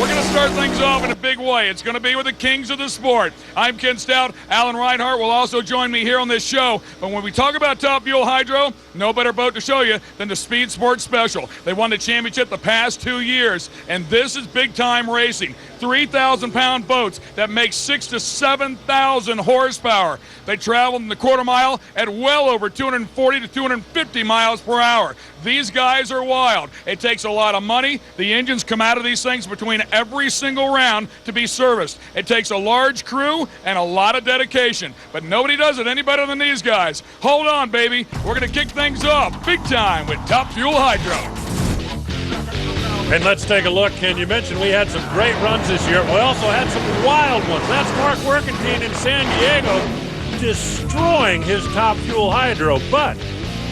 we're going to start things off in a big way. It's going to be with the kings of the sport. I'm Ken Stout. Alan Reinhart will also join me here on this show. But when we talk about Top Fuel Hydro, no better boat to show you than the Speed Sport Special. They won the championship the past 2 years, and this is big-time racing. 3,000-pound boats that make 6,000 to 7,000 horsepower. They travel in the quarter mile at well over 240 to 250 miles per hour. These guys are wild. It takes a lot of money. The engines come out of these things between every single round to be serviced. It takes a large crew and a lot of dedication, but nobody does it any better than these guys. Hold on, baby. We're going to kick things off big time with Top Fuel Hydro. And let's take a look. Ken, you mentioned we had some great runs this year. We also had some wild ones. That's Mark Workentine in San Diego destroying his Top Fuel Hydro. But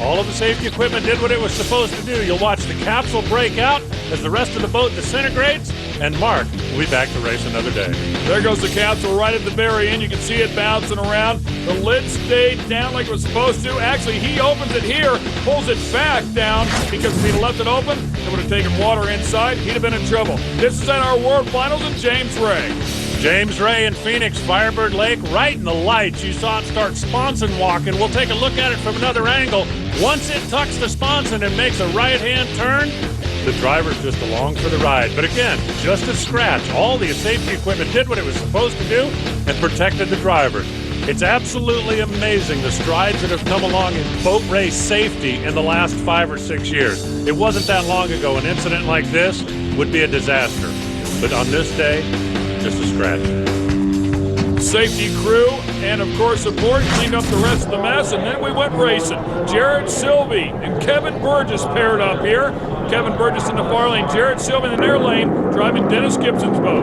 all of the safety equipment did what it was supposed to do. You'll watch the capsule break out as the rest of the boat disintegrates, and Mark will be back to race another day. There goes the capsule right at the very end. You can see it bouncing around. The lid stayed down like it was supposed to. Actually, he opens it here, pulls it back down, because if he'd left it open, it would have taken water inside. He'd have been in trouble. This is at our World Finals in James Ray. James Ray in Phoenix, Firebird Lake, right in the lights. You saw it start sponson walking. We'll take a look at it from another angle. Once it tucks the sponson and makes a right-hand turn, the driver's just along for the ride. But again, just a scratch. All the safety equipment did what it was supposed to do and protected the driver. It's absolutely amazing the strides that have come along in boat race safety in the last 5 or 6 years. It wasn't that long ago an incident like this would be a disaster. But on this day, just a scratch. Safety crew and, of course, support cleaned up the rest of the mess, and then we went racing. Jared Sylvie and Kevin Burgess paired up here. Kevin Burgess in the far lane, Jared Sylvie in the near lane, driving Dennis Gibson's boat.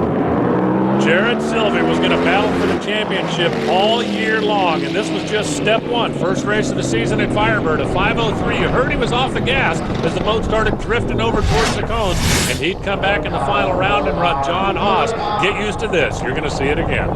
Jared Sylvie was going to battle for the championship all year long, and this was just step one. First race of the season at Firebird, a 5:03. You heard he was off the gas as the boat started drifting over towards the cones, and he'd come back in the final round and run John Haas. Get used to this. You're going to see it again.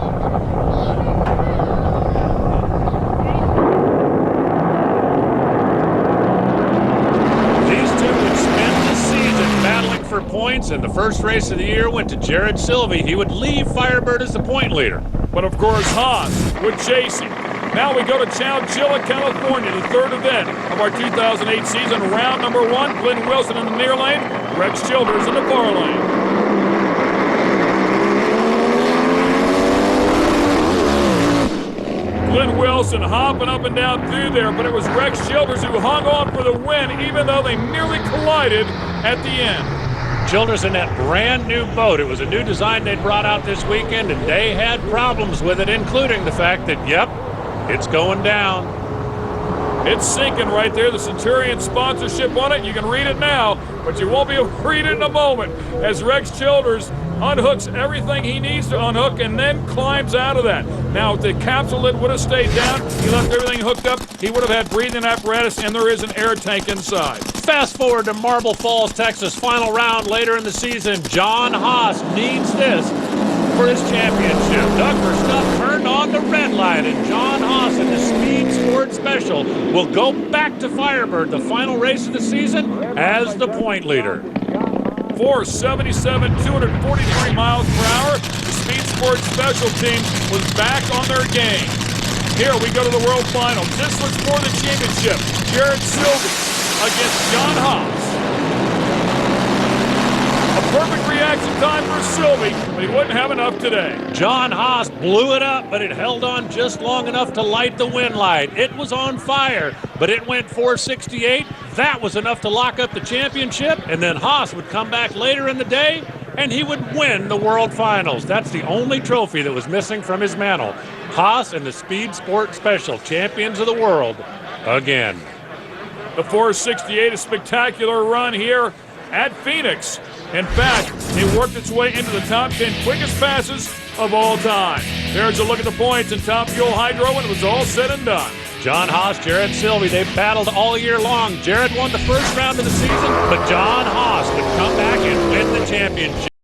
For points, and the first race of the year went to Jared Sylvie. He would leave Firebird as the point leader. But of course, Haas would chase him. Now we go to Chowchilla, California, the third event of our 2008 season. Round number one, Glenn Wilson in the near lane, Rex Childers in the far lane. Glenn Wilson hopping up and down through there, but it was Rex Childers who hung on for the win, even though they nearly collided at the end. Childers in that brand new boat. It was a new design they brought out this weekend, and they had problems with it, including the fact that, yep, it's going down. It's sinking right there. The Centurion sponsorship on it. You can read it now, but you won't be able to read it in a moment as Rex Childers unhooks everything he needs to unhook and then climbs out of that. Now, if the capsule lid would have stayed down, he left everything hooked up, he would have had breathing apparatus, and there is an air tank inside. Fast forward to Marble Falls, Texas, final round later in the season. John Haas needs this for his championship. Doug Verstappen turned on the red light, and John Haas in the Speed Sport Special will go back to Firebird, the final race of the season, as the point leader. 477, 243 miles per hour. The Speed Sport Special team was back on their game. Here we go to the World Finals. This was for the championship. Jared Sylvie against John Haas. A perfect reaction time for Sylvie, but he wouldn't have enough today. John Haas blew it up, but it held on just long enough to light the wind light. It was on fire, but it went 468. That was enough to lock up the championship, and then Haas would come back later in the day, and he would win the World Finals. That's the only trophy that was missing from his mantle. Haas and the Speed Sport Special, champions of the world, again. The 468, a spectacular run here at Phoenix. In fact, it worked its way into the top 10 quickest passes of all time. There's a look at the points in Top Fuel Hydro when it was all said and done. John Haas, Jared Sylvie, they've battled all year long. Jared won the first round of the season, but John Haas would come back and win the championship.